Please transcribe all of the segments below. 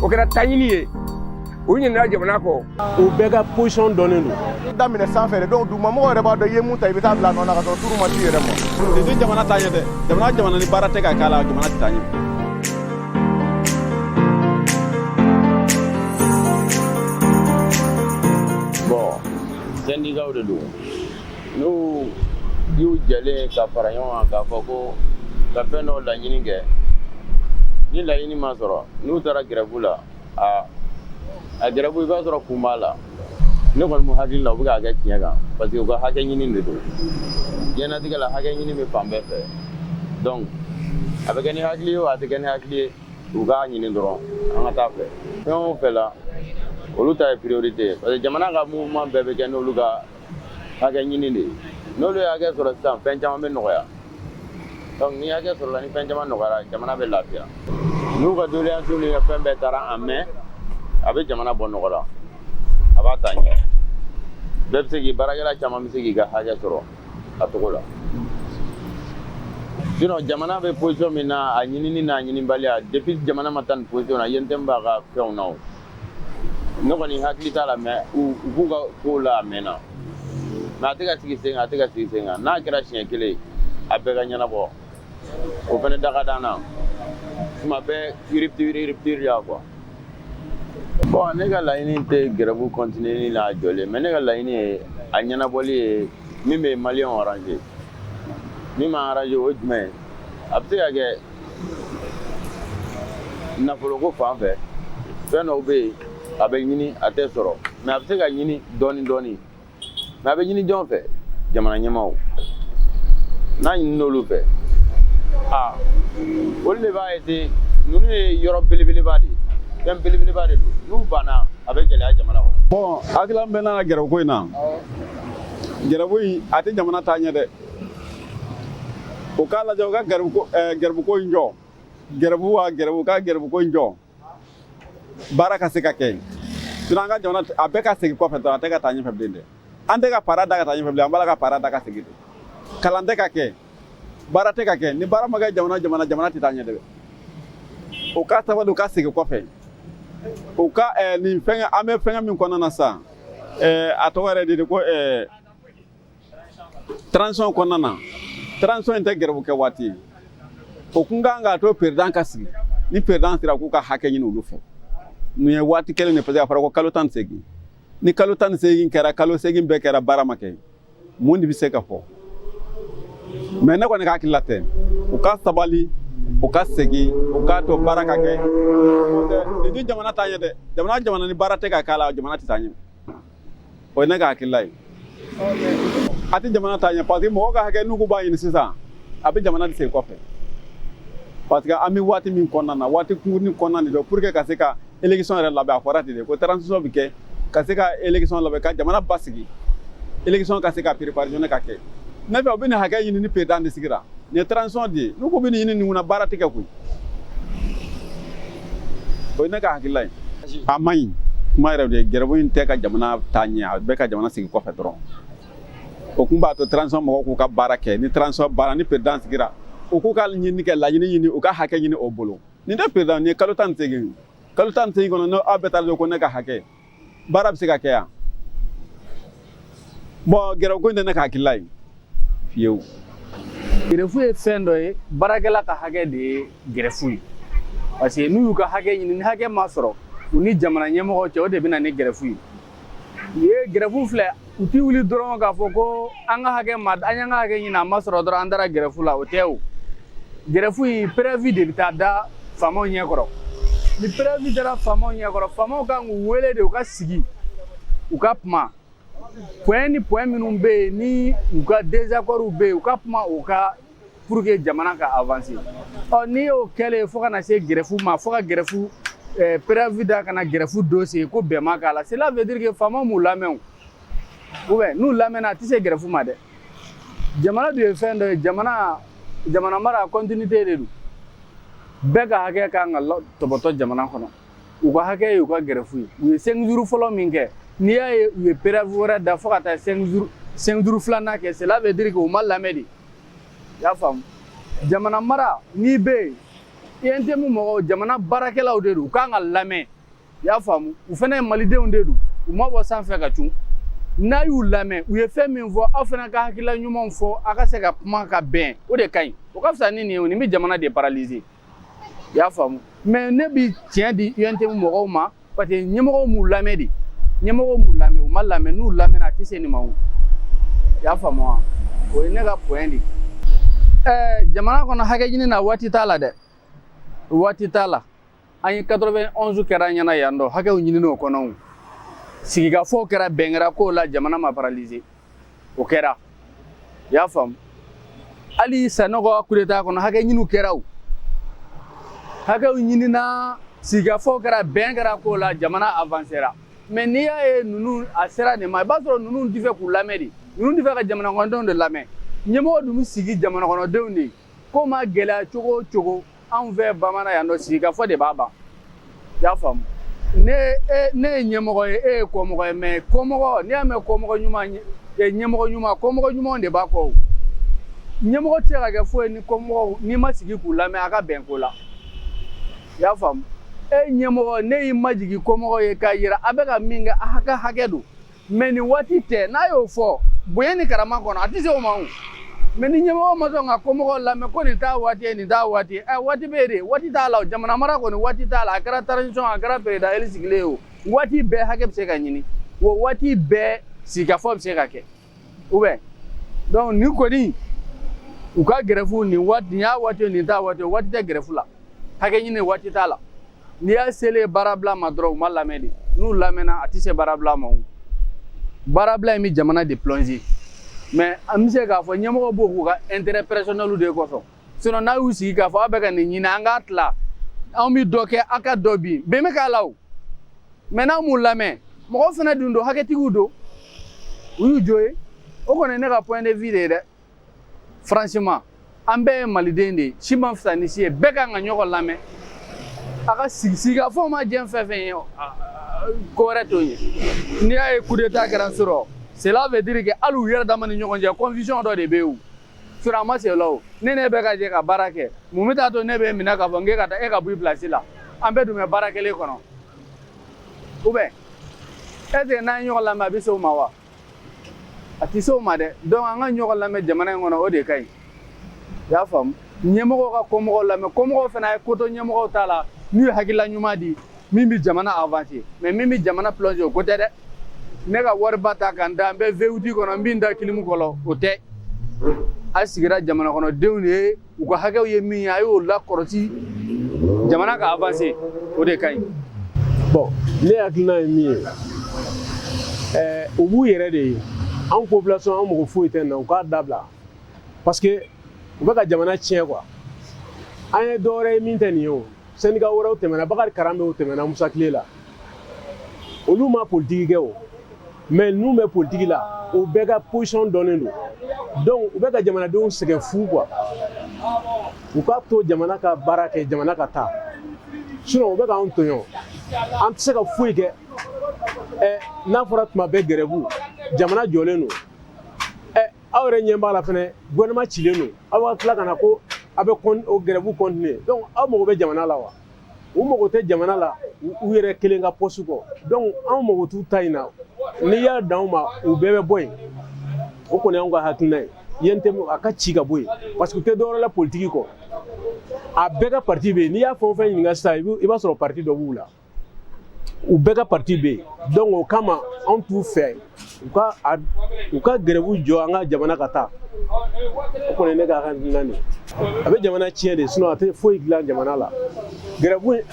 kɛra taɲini ye o ɲinina jamana kɔ o bɛɛ ka position dɔnnen don daminɛ sanfɛ donc dugumamɔgɔ yɛrɛ b'a dɔn i ye mun ta i bɛ taa bila nɔ na ka sɔrɔ turu ma ci yɛrɛ ma ni jamana ta ɲɛ dɛ jamana ni baara tɛ ka k'a la jamana tɛ taa ɲɛ bon syndicat de don n'u y'u jɛlen ka fara ɲɔgɔn kan k'a fɔ ko ka fɛn dɔ laɲini kɛ ni laɲini ma sɔrɔ n'u taara grève la a grève i b'a sɔrɔ kun b'a la ne kɔni mu hakili la u bɛ k'a kɛ tiɲɛ kan parce que u ka hakɛ ɲini de don diɲɛnatigɛ la hakɛ ɲini bɛ fan bɛɛ fɛ donc a bɛ kɛ ni hakili ye o a tɛ kɛ ni hakili ye u k'a ɲini dɔrɔn an ka taa fɛ fɛn o fɛn la olu ta ye priorité parce que jamana ka mouvement bɛɛ bɛ kɛ n'olu ka hakɛ ɲini de ye n'olu ye hakɛ sɔrɔ sisan fɛn caman bɛ nɔgɔya donc ni hakɛ sɔrɔla ni fɛn caman nɔgɔyara jamana bɛ lafiya n'u ka doléance ni ka fɛn bɛɛ taara en main a bɛ jamana bɔ nɔgɔ la a b'a ta ɲɛ bɛɛ bɛ se k'i baarakɛla caman bɛ se k'i ka hakɛ sɔrɔ a cogo la sinon jamana bɛ position min na a ɲinini n'a ɲinibaliya depuis jamana ma taa nin position na yen tɛ n b'a ka fɛnw na o ne kɔni hakili t'a la mais u b'u ka kow la a mɛnna mais a tɛ ka sigi sen kan a tɛ ka sigi sen kan n'a kɛra siɲɛ kelen a bɛɛ ka ɲɛnabɔ o fana da ka d'an na tuma bɛɛ rupture la quoi bon ne ka laɲini tɛ grève continuer n'a jɔlen mais ne ka laɲini ye a ɲɛnabɔli ye min bɛ maliyɛnw arranger min ma arranger o ye jumɛn ye a bɛ se ka kɛ nafoloko fan fɛ fɛn dɔw bɛ yen a bɛ ɲini a tɛ sɔrɔ mais a bɛ se ka ɲini dɔɔni dɔɔni mais a bɛ ɲini jɔn fɛ jamana ɲɛmaaw n'a ɲini n'olu fɛ olu de b'a essayer ninnu ye yɔrɔ belebeleba de ye fɛn belebeleba de don n'u banna a bɛ gɛlɛya jamana kɔnɔ. bon hakili bɛ n'a ka gɛrɛbu ko in na gɛrɛbu in a tɛ jamana taa ɲɛ dɛ o k'a lajɛ u ka gɛrɛbu ko in jɔ gɛrɛbu ka gɛrɛbu ko in jɔ baara ka se ka kɛ sinon an ka jamana a bɛɛ ka segin kɔfɛ dɔrɔn a tɛ ka taa ɲɛfɛ bilen dɛ an tɛ ka para da ka taa ɲɛfɛ bilen an b'a la ka para da ka segin de kalan tɛ ka kɛ baara tɛ ka kɛ ni baara ma kɛ jamana tɛ taa ɲɛ dɛ o ka sabali u ka segin kɔfɛ o ka nin fɛngɛ an bɛ fɛngɛ min kɔnɔna na sisan a tɔgɔ yɛrɛ de ko transition kɔnɔna na transition in tɛ gɛrɛbu kɛ waati ye o kun kan k'a to président ka sigi ni président sera k'u ka hakɛ ɲini olu fɛ nin ye waati kelen de parce que a fɔra ko kalo 18 ni kalo 18 kɛra kalo 8 bɛɛ kɛra baara ma kɛ mun de bɛ se ka fɔ mais ne kɔni ka hakili la tɛ u ka sabali u ka segin u k'a to baara ka kɛ nin tɛ jamana taa ɲɛ dɛ jamana ni baara tɛ ka k'a la jamana tɛ taa ɲɛ o ye ne ka hakili la ye a tɛ jamana taa ɲɛ parce que mɔgɔw ka hakɛ n'u ko b'a ɲini sisan a bɛ jamana de segin kɔfɛ parce que an bɛ waati min kɔnɔna na waati kunkurunin kɔnɔna de don pour que ka se ka élection yɛrɛ labɛn a fɔra ten de ko transition bɛ kɛ ka se ka élection labɛn ka jamana basigi élection ka se ka préparer ka kɛ ne fɛ u bɛ nin hakɛ ɲini ni président de sigira nin ye transition de ye n'u ko bɛ nin ɲini nin kunna baara tɛ kɛ koyi o ye ne ka hakilila ye a man ɲi kuma yɛrɛ de ye gɛrɛbu in tɛ ka jamana taa ɲɛ a bɛ ka jamana sigi kɔfɛ dɔrɔn o kun b'a to transition mɔgɔw k'u ka baara kɛ ni transition baara ni président sigira u k'u ka ɲini kɛ laɲini ɲini u ka hakɛ ɲini o bolo nin tɛ président nin ye kalo 18 kɔnɔ n'aw bɛɛ taara ko ne ka hakɛ baara bɛ se ka kɛ yan bon gɛrɛbu ko in tɛ ne ka hakilila ye fiyewu. Gɛrɛfu ye fɛn dɔ ye baarakɛla ka hakɛ de ye gɛrɛfu ye parce que n'u y'u ka hakɛ ɲini ni hakɛ ma sɔrɔ u ni jamana ɲɛmɔgɔ cɛ o de bɛ na ni gɛrɛfu ye u ye gɛrɛfu filɛ u tɛ wuli dɔrɔn k'a fɔ ko an ka hakɛ ma an y'an ka hakɛ ɲini a ma sɔrɔ dɔrɔn an taara gɛrɛfu la o tɛ o gɛrɛfu in préavis de bɛ taa da faamaw ɲɛkɔrɔ ni préavis dara faamaw ɲɛkɔrɔ faamaw kan k'u wele de u ka sigi u ka kuma point ni point minnu bɛ yen ni u ka désaccords bɛ yen u ka kuma o ka pour que jamana ka avancer n'i y'o kɛlen fo ka na se gɛrɛfu ma fo ka gɛrɛfu préavis da ka na gɛrɛfu dossier ko bɛn ma k'a la cela veut dire que faamaw m'u lamɛn ou bien n'u lamɛnna a tɛ se gɛrɛfu ma dɛ jamana dun ye fɛn dɔ ye jamana mara continuité de don bɛɛ ka hakɛ kan ka tɔbɔtɔ jamana kɔnɔ u ka hakɛ ye u ka gɛrɛfu ye u ye 5 jours fɔlɔ min kɛ n'i y'a ye u ye préavis wɛrɛ da fo ka taa 5 jours filanan kɛ cela veut dire que u ma lamɛn de i y'a faamu jamana mara n'i bɛ yen i tɛ mun mɔgɔw jamana baarakɛlaw de don u kan ka lamɛn y'a faamu u fana ye malidenw de don u ma bɔ sanfɛ ka cun n'a y'u lamɛn u ye fɛn min fɔ aw fana ka hakilila ɲumanw fɔ a ka se ka kuma ka bɛn o de ka ɲi o ka fisa ni nin ye nin bɛ jamana de paralyser y'a faamu mais ne bi tiɲɛ di UNTM mɔgɔw ma parce que ɲɛmɔgɔw m'u lamɛn de ɲɛmɔgɔw m'u lamɛn u ma lamɛn n'u lamɛnna a tɛ se nin ma o y'a faamu wa o ye ne ka point de jamana kɔnɔ hakɛ ɲini na waati t'a la dɛ waati t'a la an ye 91 kɛra an ɲɛna yan dɔ hakɛw ɲinini o kɔnɔ sigikafɔw kɛra bɛn kɛra k'o la jamana ma paralyser o kɛra y'a faamu hali Sanɔgɔ coup d'état kɔnɔ hakɛ ɲiniw kɛra o hakɛw ɲinina sigikafɔw kɛra bɛn kɛra k'o la jamana avancera mais n'i y'a ye ninnu a sera nin ma i b'a sɔrɔ ninnu tɛ fɛ k'u lamɛn de ninnu tɛ fɛ ka jamana kɔnɔdenw de lamɛn ɲɛmɔgɔ dun bɛ sigi jamana kɔnɔdenw de ko ma gɛlɛya cogo o cogo anw fɛ bamanan yan nɔ sigikafɔ de b'a ban y'a faamu ne ye ɲɛmɔgɔ ye e ye kɔmɔgɔ ye mais kɔmɔgɔ n'i y'a mɛn kɔmɔgɔ ɲuman ɲɛmɔgɔ ɲuman kɔmɔgɔ ɲumanw de b'a kɔ o ɲɛmɔgɔ tɛ ka kɛ foyi ni kɔmɔgɔw n'i ma sigi k'u lamɛn a ka bɛn ko la y'a faamu e ɲɛmɔgɔ ne y'i majigi kɔmɔgɔ ye k'a yira a bɛ ka min kɛ a ka hakɛ don mais nin waati tɛ n'a y'o fɔ bonya ni karama kɔnɔ a tɛ se o ma o mais ni ɲɛmɔgɔ ma sɔn ka kɔmɔgɔw lamɛn ko nin t'a waati ye nin t'a waati ye waati bɛ yen de waati t'a la o jamana mara kɔni waati t'a la a kɛra transition a kɛra président Eli sigilen ye o waati bɛɛ hakɛ bɛ se ka ɲini wa waati bɛɛ sigikafɔ bɛ se ka kɛ ou bien donc nin kɔni u ka gɛrɛfu nin waati nin y'a waati ye nin t'a waati ye waati tɛ gɛrɛfu la hakɛ ɲini waati t'a la n'i y'a selen baarabila ma dɔrɔn u ma lamɛn de n'u lamɛnna a tɛ se baarabila ma o baarabila in bɛ jamana de plonger mais an bɛ se k'a fɔ ɲɛmɔgɔ b'o k'u ka intérêt personnel de kɔsɔn sinon n'a y'u sigi k'a fɔ aw bɛ ka nin ɲini an k'a tila anw bɛ dɔ kɛ aw ka dɔ bin bɛn bɛ k'a la o mais n'anw m'u lamɛn mɔgɔw fana dun don hakɛtigiw don u y'u jo ye o kɔni ye ne ka point de vue de ye dɛ franchement an bɛɛ ye maliden de ye si ma fisa ni si ye bɛɛ kan ka ɲɔgɔn lamɛn a ka sigikafɔ ma diɲɛ fɛn fɛn ye ko wɛrɛ t'o ye n'i y'a ye coup d'état kɛra sɔrɔ cela veut dire que hali u yɛrɛ dama ni ɲɔgɔn cɛ confusion dɔ de bɛ yen o sɔrɔ a ma se o la o ne bɛ ka jɛ ka baara kɛ mun bɛ taa to ne bɛ minɛ k'a fɔ k'e ka taa e ka bɔ i place la an bɛɛ dun bɛ baara kelen kɔnɔ ou bien est ce que n'an ye ɲɔgɔn lamɛn a bɛ se o ma wa a tɛ se o ma dɛ donc an ka ɲɔgɔn lamɛn jamana in kɔnɔ o de ka ɲi i y'a faamu ɲɛmɔgɔw ka kɔmɔgɔw lamɛn kɔmɔgɔw fana ye ko to ɲɛmɔgɔw ta la n'u ye hakilila ɲuman di min bɛ jamana avancer mais min bɛ jamana plonger o ko tɛ dɛ ne ka wariba ta ka n da n bɛ VUT kɔnɔ n bɛ n da kilimu kɔrɔ o tɛ a sigira jamana kɔnɔdenw de ye u ka hakɛw ye min ye a y'o lakɔlɔsi jamana ka avancer o de ka ɲi. bon ne hakilina ye min ye u b'u yɛrɛ de ye anw population an mɔgɔ foyi tɛ na u k'a dabila parce que u bɛ ka jamana tiɲɛ quoi an ye dɔ wɛrɛ ye min tɛ nin ye o syndicat wɛrɛw tɛmɛna Bakari Karanbew tɛmɛna Musa Tile la olu ma politique kɛ o mais n'u bɛ politique la o bɛɛ ka position dɔnnen don donc u bɛ ka jamanadenw sɛgɛn fu quoi u k'a to jamana ka baara kɛ jamana ka taa sinon u bɛ k'anw tɔɲɔ an tɛ se ka foyi kɛ n'a fɔra tuma bɛɛ grève jamana jɔlen don aw yɛrɛ ɲɛ b'a la fɛnɛ gouvernement cilen don aw ka tila ka na ko a bɛ o grève continuer donc aw mago bɛ jamana la wa u mago tɛ jamana la u yɛrɛ kelen ka poste kɔ donc anw mago t'u ta in na n'i y'a dan u ma u bɛɛ bɛ bɔ yen o kɔni y'anw ka hakilina ye UNTM a ka ci ka bɔ yen parce que u tɛ dɔwɛrɛ la politique kɔ a bɛɛ ka parti bɛ yen n'i y'a fɛn o fɛn ɲininka sisan i b'a sɔrɔ parti dɔ b'u la u bɛɛ ka parti bɛ yen donc o kama anw t'u fɛ u ka grève jɔ an ka jamana ka taa o kɔni ne ka hakilina de a bɛ jamana tiɲɛ de sinon a tɛ foyi dilan jamana la grève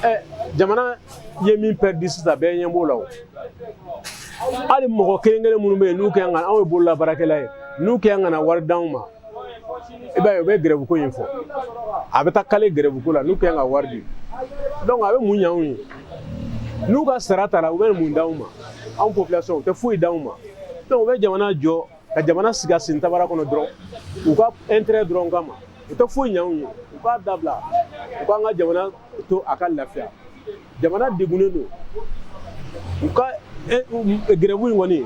jamana ye min perdu sisan bɛɛ ɲɛ b'o la o hali mɔgɔ kelen kelen minnu bɛ yen n'u kɛn ka anw ye bololabaarakɛla ye n'u kɛn ka na wari d'anw ma i b'a ye u bɛ grève ko in fɔ a bɛ taa kale grève ko la n'u kɛn ka wari di donc a bɛ mun ɲɛ anw ye n'u ka sara tara u bɛ mun d'anw ma anw population u tɛ foyi d'anw ma donc u bɛ jamana jɔ ka jamana sigi a sen tabara kɔnɔ dɔrɔn u ka intérêt dɔrɔn kama u tɛ foyi ɲɛ anw ye u k'a dabila u k'an ka jamana to a ka lafiya jamana degunnen don u ka grève in kɔni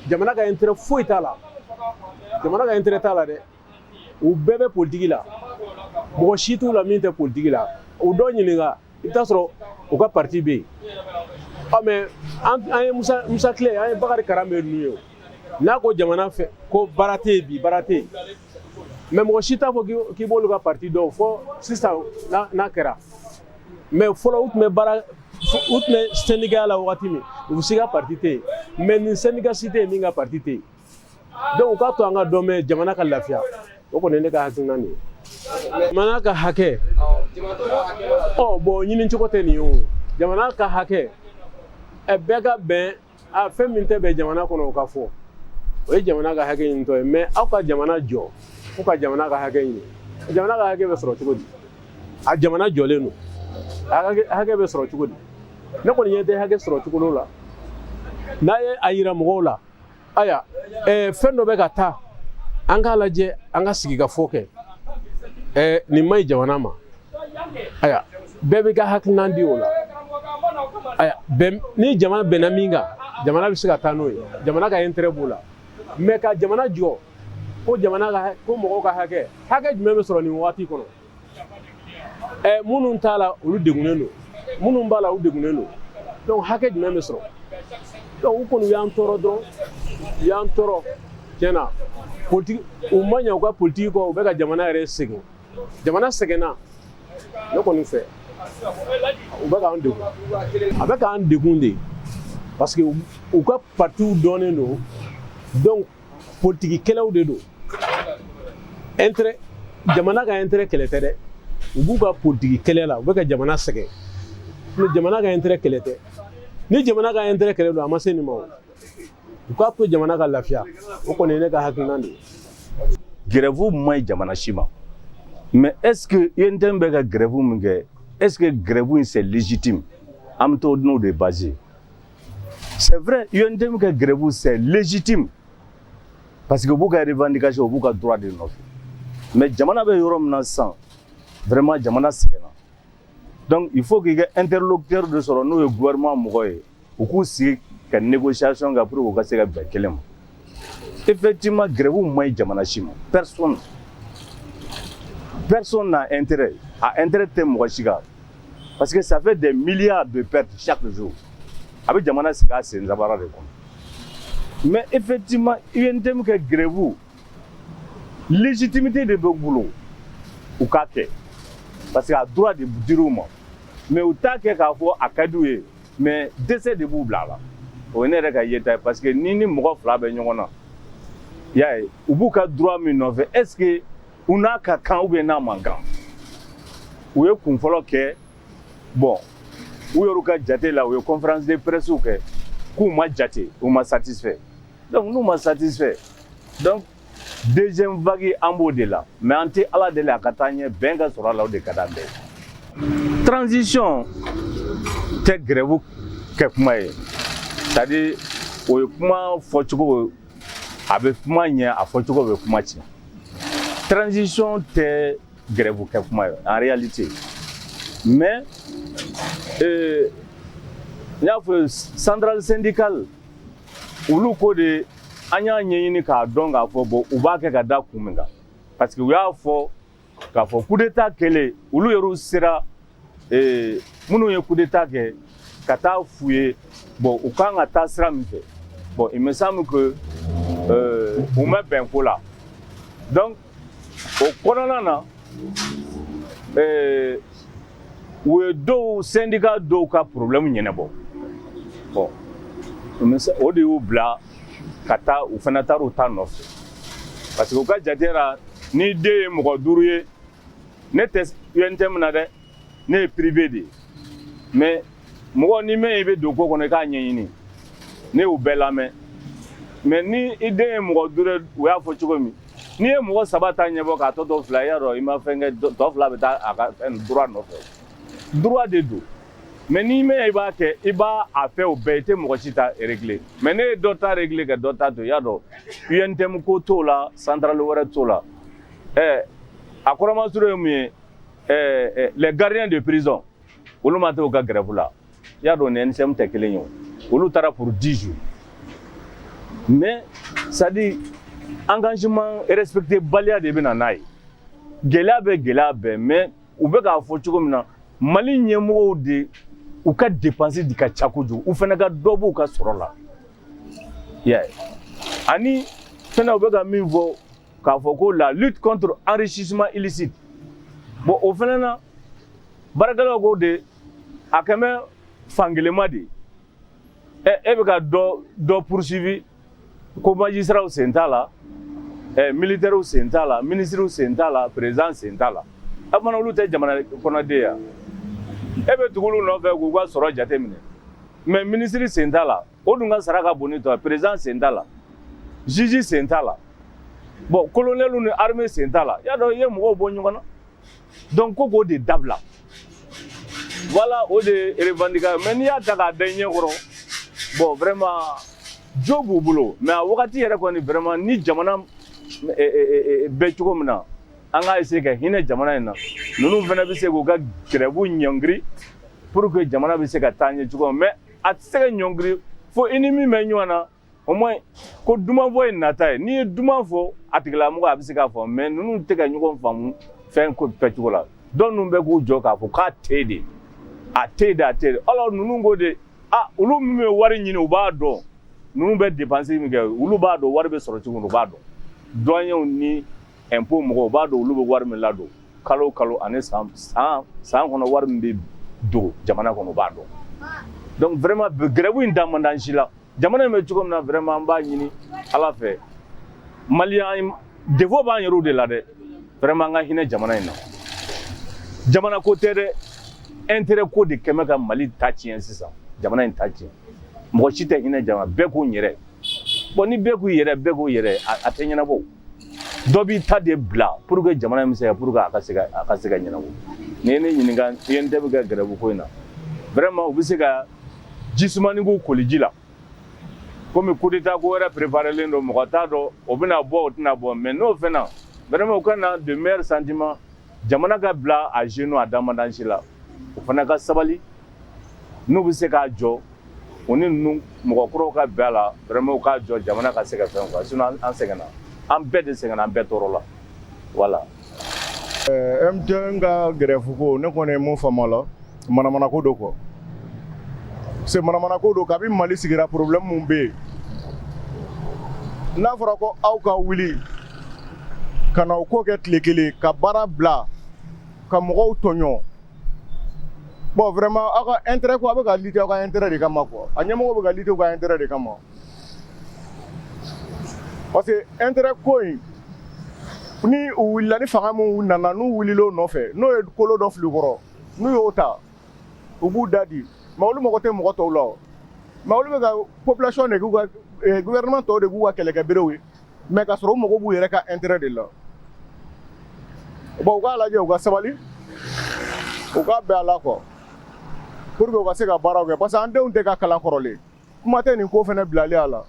jamana ka intérêt foyi t'a la jamana ka intérêt t'a la dɛ u bɛɛ bɛ politique la mɔgɔ si t'u la min tɛ politique la o dɔ ɲininka i bɛ taa sɔrɔ u ka parti bɛ yen mais an ye Musa Tile an ye Bakari Karambe ninnu ye n'a ko jamana fɛ ko baara tɛ yen bi baara tɛ yen mais mɔgɔ si t'a fɔ k'i b'olu ka parti dɔn fɔ sisan n'a kɛra mais fɔlɔ u tun bɛ syndicat la wagati min u bɛ se ka parti tɛ yen mais nin syndicat si tɛ yen min ka parti tɛ yen donc u k'a to an ka dɔn mɛn jamana ka lafiya o kɔni ye ne ka hakilina nin ye jamana ka hakɛ bon ɲini cogo tɛ nin ye o jamana ka hakɛ bɛɛ ka bɛn fɛn min tɛ bɛn jamana kɔnɔ o ka fɔ o ye jamana ka hakɛ ɲinitɔ ye mais aw ka jamana jɔ fo ka jamana ka hakɛ ɲini jamana ka hakɛ bɛ sɔrɔ cogo di a jamana jɔlen don hakɛ bɛ sɔrɔ cogo di ne kɔni ɲɛ tɛ hakɛ sɔrɔ cogo la n'a ye a yira mɔgɔw la aya fɛn dɔ bɛ ka taa an k'a lajɛ an ka sigi ka fɔ kɛ nin ma ɲi jamana ma aya bɛɛ bɛ ka hakilina di o la aya ni jamana bɛnna min kan jamana bɛ se ka taa n'o ye jamana ka intérêt b'o la mais ka jamana jɔ ko mɔgɔw ka hakɛ jumɛn bɛ sɔrɔ nin wagati kɔnɔ minnu t'a la olu degunnen don minnu b'a la olu degunnen don donc hakɛ jumɛn bɛ sɔrɔ donc u kɔni u y'an tɔɔrɔ dɔrɔn u y'an tɔɔrɔ tiɲɛna politique u ma ɲɛ u ka politique kɔ u bɛ ka jamana yɛrɛ sɛgɛn jamana sɛgɛnna ne kɔni fɛ u bɛ k'an degun a bɛ k'an degun de parce que u ka partiw dɔnnen don donc politique kɛlɛw de don jamana ka intérêt kɛlɛ tɛ dɛ u b'u ka politique kɛlɛ la u bɛ ka jamana sɛgɛn ni jamana ka intérêt kɛlɛ tɛ ni jamana ka intérêt kɛlɛ don a ma se nin ma o u k'a to jamana ka lafiya o kɔni ye ne ka hakilina de ye. Grève ma ɲi jamana si ma mais est-ce que UNTM bɛ ka grève min kɛ est-ce que grève in c'est légitime an bɛ t'o n'o de basé c'est vrai UNTM ka grève c'est légitime parce que u b'u ka revendication u b'u ka droit de nɔfɛ mais jamana bɛ yɔrɔ min na sisan vraiment jamana sɛgɛnna donc il faut qu'il y ait interlocuteur de sɔrɔ n'o ye gouvernement mɔgɔ ye u k'u sigi ka négociation kɛ pour que u ka se ka bɛn kelen ma effectivement grève ma ɲi jamana si ma personne n'a intérêt a intérêt tɛ mɔgɔ si kan parce que ça fait des milliards de pertes chaque jour a bɛ jamana sigi a sen sabara de kɔnɔ mais effectivement UNTM kɛ grève légitimité de bɛ bolo u k'a kɛ parce que a droit de dir'u ma mais u t'a kɛ k'a fɔ a ka d'u ye mais dɛsɛ de b'u bila a la o ye ne yɛrɛ ka yeta ye parce que ni mɔgɔ fila bɛ ɲɔgɔn na i y'a ye u b'u ka droit min nɔfɛ est ce que u n'a ka kan ou bien n'a man kan u ye kun fɔlɔ kɛ bon u y'olu ka jate la u ye conférence de presse kɛ k'u ma jate u ma satisfait donc n'u ma satisfait donc deuxième vague an b'o de la mais an tɛ ala deli a ka taa ɲɛ bɛn ka sɔrɔ a la o de ka d'an bɛɛ ye transition tɛ grève kɛ kuma ye c'est à dire o ye kuma fɔcogo a bɛ kuma ɲɛ a fɔcogo bɛ kuma tiɲɛ transition tɛ grève kɛ kuma ye en réalité mais n y'a fɔ centrale syndicale olu ko de an y'a ɲɛɲini k'a dɔn k'a fɔ bon u b'a kɛ ka da kun min kan parce que u y'a fɔ k'a fɔ coup d'état kɛlen olu yɛrɛ sera minnu ye coup d'état kɛ ka taa f'u ye bon u kan ka taa sira min fɛ bon il me semble que u ma bɛn ko la donc o kɔnɔna na u ye dɔw syndicat dɔw ka problème ɲɛnabɔ bon o de y'u bila ka taa u fana taar'u ta nɔfɛ parce que u ka jate la ni den ye mɔgɔ 5 ye ne tɛ UNTM na dɛ ne ye privé de ye mais mɔgɔ ni min i bɛ don ko kɔnɔ i k'a ɲɛɲini ne y'u bɛɛ lamɛn mais ni i den ye mɔgɔ 5 ye u y'a fɔ cogo min n'i ye mɔgɔ 3 ta ɲɛbɔ k'a tɔ to 2 i y'a dɔn i ma fɛn kɛ tɔ 2 bɛ taa a ka droit nɔfɛ droit de don mais ni min i b'a kɛ i b'a a fɛ o bɛɛ i tɛ mɔgɔ si ta régler mais ne ye dɔ ta régler ka dɔ ta to i y'a dɔn UNTM ko t'o la centrale wɛrɛ t'o la a kɔrɔmasuru ye mun ye les gardiens de prison olu ma t'o ka grève la i y'a dɔn ni NCM tɛ kelen ye o olu taara pour 10 jours mais c'est à dire engagement respecté baliya de bɛ na n'a ye gɛlɛya bɛ mais u bɛ k'a fɔ cogo min na Mali ɲɛmɔgɔw de u ka dépense di ka ca kojugu u fana ka dɔ b'u ka sɔrɔ la yeah. Ani fana u bɛ ka min fɔ k'a fɔ ko la lutte contre enrichissement illicite bon o fana na baarakɛlaw ko de a kɛ bɛ fangelema de e bɛ ka dɔ poursuivi ko magistrat sen t'a la militaire sen t'a la ministre sen t'a la président sen t'a la a fana olu tɛ jamana kɔnɔden ya e bɛ tugu olu nɔfɛ k'u ka sɔrɔ jate minɛ mais ministre sen t'a la o dun ka sara ka bon ni tɔ président sen t'a la juge sen t'a la bon colonel ni armée sen t'a la y'a dɔn i ye mɔgɔw bɔ ɲɔgɔn na donc ko k'o de dabila voilà o de revendication mais n'i y'a ta k'a da i ɲɛkɔrɔ bon vraiment jo b'u bolo mais a wagati yɛrɛ kɔni vraiment ni jamana bɛ cogo min na an k'a essayer ka hinɛ jamana in na ninnu fana bɛ se k'u ka grève ɲɔngiri pour que jamana bɛ se ka taa ɲɛ cogo min mais a tɛ se ka ɲɔngiri fo i ni min bɛ ɲɔgɔn na au moins ko duman fɔ ye nata ye n'i ye duman fɔ a tigilamɔgɔ a bɛ se k'a fɔ mais ninnu tɛ ka ɲɔgɔn faamu fɛn ko kɛcogo la dɔw ninnu bɛ k'u jɔ k'a fɔ k'a tɛ de a tɛ de a tɛ de alors ninnu ko de olu min bɛ wari ɲini u b'a dɔn ninnu bɛ dépense min kɛ olu b'a dɔn wari bɛ sɔrɔ cogo min u b'a dɔn douaniers ni impôt mɔgɔw u b'a dɔn olu bɛ wari min ladon kalo o kalo ani san kɔnɔ wari min bɛ don jamana kɔnɔ u b'a dɔn donc vraiment grève in da man d'an si la jamana in bɛ cogo min na vraiment an b'a ɲini ala fɛ maliyɛn défaut b'an yɛrɛw de la dɛ vraiment an ka hinɛ jamana in na jamana ko tɛ dɛ intérêt ko de kɛmɛ ka Mali ta tiɲɛ sisan jamana in ta tiɲɛ mɔgɔ si tɛ hinɛ jamana bɛɛ k'u yɛrɛ bon ni bɛɛ k'u yɛrɛ a tɛ ɲɛnabɔ dɔ b'i ta de bila pour que jamana in bɛ se ka pour que a ka se ka ɲɛnabɔ ni ye ne ɲininka i ye n tɛ bɛ kɛ grève ko in na vraiment u bɛ se ka jisumani k'u koli ji la komi coup d'état ko wɛrɛ préparelen don mɔgɔ t'a dɔn o bɛna bɔ o tɛna bɔ mais n'o fɛnɛ vraiment u ka na de meilleurs sentiments jamana ka bila a genou a damadan si la o fana ka sabali n'u bɛ se k'a jɔ o ni ninnu mɔgɔ kuraw ka bɛn a la vraiment u k'a jɔ jamana ka se ka fɛn quoi sinon an sɛgɛnna an bɛɛ de sɛgɛnna an bɛɛ tɔɔrɔ la voilà. MTN ka grève ko ne kɔni ye mun faamu a la manamana ko don quoi c'est manamana ko don kabi Mali sigira problème mun bɛ yen n'a fɔra ko aw ka wuli ka na o ko kɛ tile kelen ka baara bila ka mɔgɔw tɔɲɔ bon vraiment aw ka intérêt ko a bɛ ka lutter aw ka intérêt de kama quoi a ɲɛmɔgɔw bɛ ka lutter u ka intérêt de kama parce que intérêt ko in ni u wulila ni fanga mun nana n'u wulila o nɔfɛ n'o ye kolo dɔ fili kɔrɔ n'u y'o ta u b'u da di mais olu mɔgɔ tɛ mɔgɔ tɔw la o mais olu bɛ ka population de k'u ka gouvernement tɔw de k'u ka kɛlɛkɛberew ye mais ka sɔrɔ u mago b'u yɛrɛ ka intérêt de la bon u k'a lajɛ u ka sabali u k'a bɛn a la quoi pour que u ka se ka baaraw kɛ parce que an denw tɛ ka kalan kɔrɔlen kuma tɛ nin ko fɛnɛ bilali a la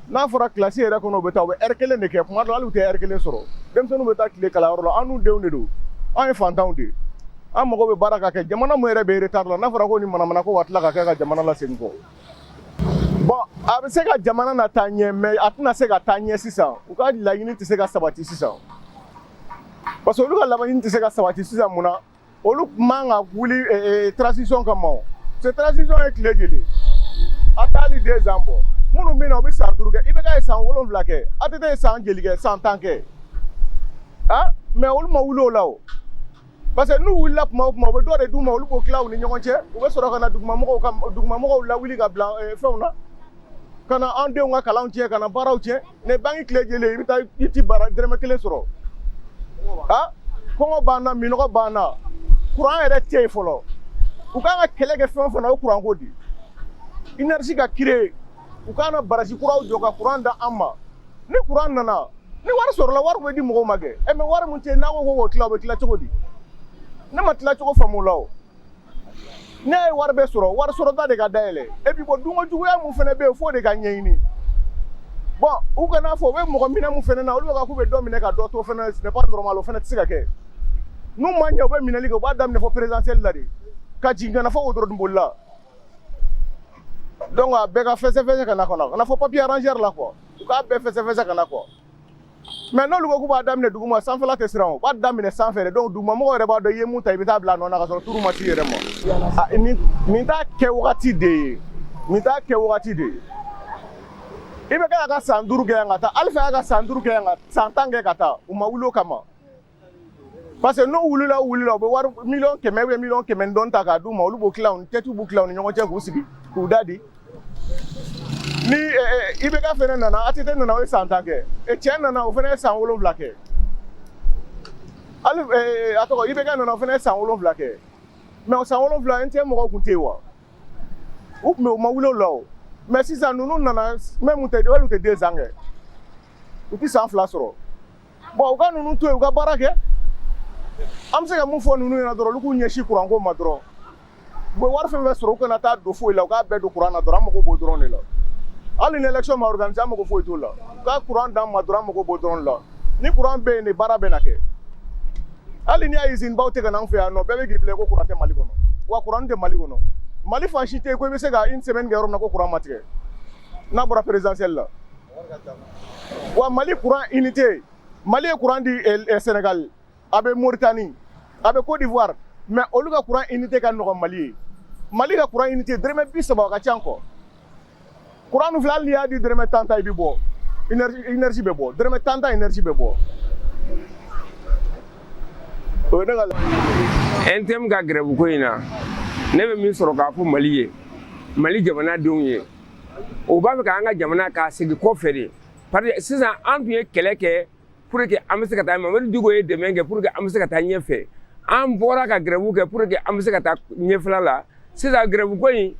n'a fɔra kilasi yɛrɛ kɔnɔ u bɛ taa u bɛ heure kelen de kɛ kuma dɔ hali u tɛ heure kelen sɔrɔ denmisɛnninw bɛ taa tile kalanyɔrɔ la an n'u denw de don an ye fantanw de an mago bɛ baara ka kɛ jamana mun yɛrɛ bɛ retard la n'a fɔra ko ni manamana ko ka tila ka kɛ ka jamana lasegin kɔ bon a bɛ se ka jamana na taa ɲɛ mais a tɛna se ka taa ɲɛ sisan u ka laɲini tɛ se ka sabati sisan parce que olu ka laɲini tɛ se ka sabati sisan mun na olu man ka wuli transition kama o c'est transition ye tile joli a tɛ hali 2 ans bɔ minnu bɛ na u bɛ san 5 kɛ i bɛ k'a ye san 7 kɛ a tɛ taa ye san joli kɛ san 10 kɛ mais olu ma wuli o la o parce que n'u wulila tuma o tuma u bɛ dɔ de d'u ma olu b'o tila u ni ɲɔgɔn cɛ u bɛ sɔrɔ ka na dugumamɔgɔw lawuli ka bila fɛnw na ka na an denw ka kalanw tiɲɛ ka na baaraw tiɲɛ ni banki tile joli i bɛ taa i ti baara dɛrɛmɛ 1 sɔrɔ kɔngɔ b'an na minɔgɔ b'an na courant yɛrɛ tɛ yen fɔlɔ u kan ka kɛlɛ kɛ fɛn o fɛn na o courant ko di énergie ka créer u kan na barasi kuraw jɔ ka courant da an ma ni courant nana ni wari sɔrɔla wari bɛ di mɔgɔw ma kɛ mais wari mun tɛ n'a ko k'o tila o bɛ tila cogo di ne ma tila cogo faamu la o ne ye wari bɛ sɔrɔ wari sɔrɔta de ka dayɛlɛ et puis bon dunko juguya mun fɛnɛ bɛ yen f'o de ka ɲɛɲini bon u kana fɔ u bɛ mɔgɔ minɛ mun fɛnɛ na olu bɛ ka k'u bɛ dɔ minɛ ka dɔ to fɛnɛ ce n'est pas normal o fɛnɛ tɛ se ka kɛ n'u ma ɲɛ u bɛ minɛli kɛ u b'a daminɛ fɔ présidentielle la de ka jigin ka na fɔ wotoro dunboli la donc a bɛɛ ka fɛsɛfɛsɛ ka na kɔnɔ ka na fɔ papier arrangeur la quoi u k'a bɛɛ fɛsɛfɛsɛ ka na quoi mais n'olu ko k'u b'a daminɛ duguma sanfɛla tɛ siran o b'a daminɛ sanfɛ de donc dugumamɔgɔw yɛrɛ b'a dɔn i ye mun ta i bɛ taa bila a nɔ na ka sɔrɔ turu ma s'i yɛrɛ ma nin t'a kɛ wagati de ye nin t'a kɛ wagati de ye i bɛ kɛ ka san 5 kɛ yan ka taa Alifa y'a ka san 5 kɛ yan ka san 10 kɛ ka taa u ma wuli o kama parce que n'u wulila u bɛ wari miliyɔn 100 ou miliyɔn 100 dɔɔni ta k'a d'u ma olu b'o tila u tɛtiw b'u tila u ni ɲɔgɔn cɛ k'u sigi k'u da di ni IBK fɛnɛ nana ATT nana o ye san 10 kɛ cɛ nana o fɛnɛ ye san 7 kɛ hali a tɔgɔ IBK nana o fɛnɛ ye san 7 kɛ mais o san 7 n tɛ mɔgɔw kun tɛ yen wa u tun bɛ u ma wuli o la o mais sisan ninnu nana même u tɛ 2 ans kɛ u tɛ san 2 sɔrɔ bon u ka ninnu to yen u ka baara kɛ an bɛ se ka mun fɔ ninnu ɲɛna dɔrɔn olu k'u ɲɛsin kuranko ma dɔrɔn u bɛ wari fɛn fɛn sɔrɔ u kana taa don foyi la u k'a bɛɛ don kuran na dɔrɔn an mago b'o dɔrɔn de la hali ni élection ma organiser an mago foyi t'o la u ka kuran d'an ma dɔrɔn an mago b'o dɔrɔn la ni kuran bɛ yen de baara bɛ na kɛ hali ni y'a usine baw tɛ ka na an fɛ yan nɔ bɛɛ bɛ k'i bila ko kuran tɛ Mali kɔnɔ wa kuran tɛ Mali kɔnɔ Mali fan si tɛ yen ko i bɛ se ka une semaine kɛ yɔrɔ min na ko kuran ma tigɛ n'a bɔra présidentielle la wa Mali kuran unité Mali ye kuran di Sénégal a bɛ Mauritanie a bɛ Côte d'Ivoire mais olu ka kuran unité ka nɔgɔn Mali ye Mali ka kuran unité dërëmɛ 30 a ka ca kɔ kuran nu filɛ hali n'i y'a di dërëmɛ 10 ta i bɛ bɔ énergie bɛ bɔ dërëmɛ 10 ta énergie bɛ bɔ o ye ne ka NTM ka grève ko in na ne bɛ min sɔrɔ k'a fɔ Mali ye Mali jamanadenw ye o b'a fɛ k'an ka jamana k'a segin kɔfɛ de parce que sisan an tun ye kɛlɛ kɛ pour que an bɛ se ka taa Mamadu Diko ye dɛmɛ kɛ pour que an bɛ se ka taa ɲɛfɛ an bɔra ka grève kɛ pour que an bɛ se ka taa ɲɛfɛla la sisan grève ko in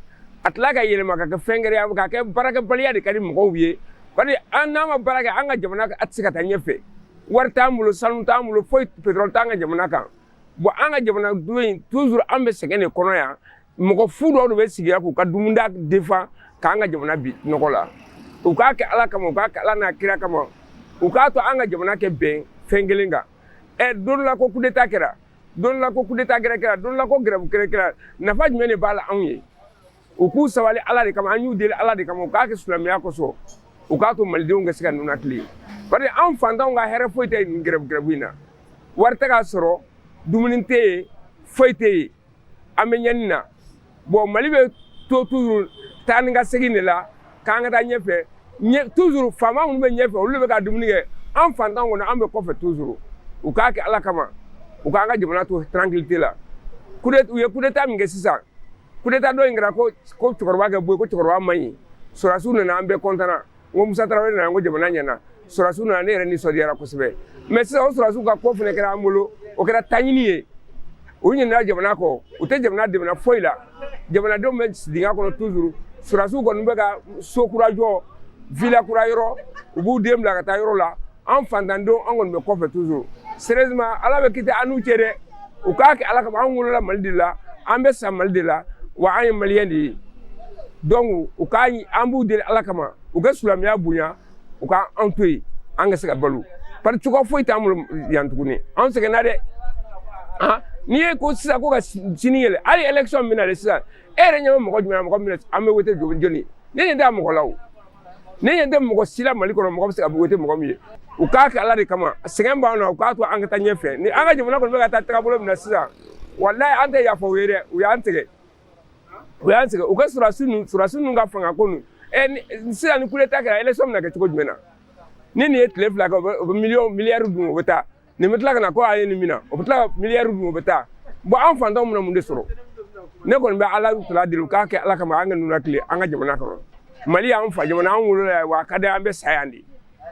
a tila ka yɛlɛma ka kɛ fɛn gɛrɛ ka kɛ baarakɛbaliya de ka di mɔgɔw ye parce que an n'a ma baara kɛ an ka jamana a tɛ se ka taa ɲɛfɛ wari t'an bolo sanu t'an bolo foyi pétrole t'an ka jamana kan bon an ka jamanadenw in toujours an bɛ sɛgɛn de kɔnɔ yan mɔgɔ fu dɔw de bɛ sigi k'u ka dumuni défend k'an ka jamana bi nɔgɔ la u k'a kɛ Ala kama u k'a kɛ Ala n'a kira kama u k'a to an ka jamana kɛ bɛn fɛn kelen kan don dɔ la ko coup d'état kɛra don dɔ la ko coup d'état kɛra don dɔ la ko grève kɛra nafa jumɛn de b'a la anw ye u k'u sabali Ala de kama an y'u deli Ala de kama u k'a kɛ silamɛya kosɔn u k'a to malidenw ka se ka nuna tile parce que anw fantanw ka hɛrɛ foyi tɛ nin grève in na wari tɛ k'a sɔrɔ dumuni tɛ yen foyi tɛ yen an bɛ ɲɛni na bon Mali bɛ to toujours taa ni ka segin de la k'an ka taa ɲɛfɛ toujours faama minnu bɛ ɲɛfɛ olu de bɛ ka dumuni kɛ an fantanw kɔnɔ an bɛ kɔfɛ toujours u k'a kɛ Ala kama u k'an ka jamana to tranquillité la u ye coup d'état min kɛ sisan coup d'état dɔ in kɛra ko cɛkɔrɔba kɛ bɔ yen ko cɛkɔrɔba man ɲi sɔrɔdasiw nana an bɛɛ kɔntana n ko Musa Tarawele nana n ko jamana ɲɛna sɔrɔdasiw nana ne yɛrɛ nisɔndiyara kosɛbɛ mais sisan o sɔrɔdasiw ka ko fɛnɛ kɛra an bolo o kɛra taɲini ye u ɲinɛna jamana kɔ u tɛ jamana dɛmɛna foyi la jamanadenw bɛ dingɛ kɔnɔ toujours sɔrɔdasiw kɔni bɛ ka so kura jɔ villa kura yɔrɔ u b'u den bila ka taa yɔrɔ la an fantandenw an kɔni bɛ kɔfɛ toujours sérieusement Ala bɛ kiti an n'u cɛ dɛ u k'a kɛ Ala kama an wolola Mali de la an bɛ sa Mali de la wa an ye maliyɛn de ye donc u k'a an b'u deli Ala kama u ka silamɛya bonya u ka an to yen an ka se ka balo parce que cogoya foyi t'an bolo yan tuguni an sɛgɛnna dɛ n'i ye ko sisan ko ka sini yɛlɛ hali élection min na de sisan e yɛrɛ ɲɛ bɛ mɔgɔ jumɛn na mɔgɔ min an bɛ wote joli ne ɲɛ tɛ mɔgɔ la o ne ɲɛ tɛ mɔgɔ si la Mali kɔnɔ mɔgɔ bɛ se ka wote mɔgɔ min ye u k'a kɛ Ala de kama sɛgɛn b'an na u k'a to an ka taa ɲɛfɛ ni an ka jamana kɔni bɛ ka taa tagabolo min na sisan walayi an tɛ yafa u ye dɛ u y'an tigɛ u ka sɔrɔdasi ninnu ka fanga ko ninnu sisan ni coup d'état kɛra élection bɛna kɛ cogo jumɛn na ni nin ye tile 2 kɛ u bɛ miliyari dun u bɛ taa nin bɛ tila ka na ko a ye nin minɛ u bɛ tila ka miliyari dun u bɛ taa bon an fantanw bɛna mun de sɔrɔ ne kɔni bɛ Ala tala deli u k'a kɛ Ala kama an ka nuna tile an ka jamana kɔnɔ Mali y'an fa jamana an wolola yan wa a ka di an bɛ sa yan de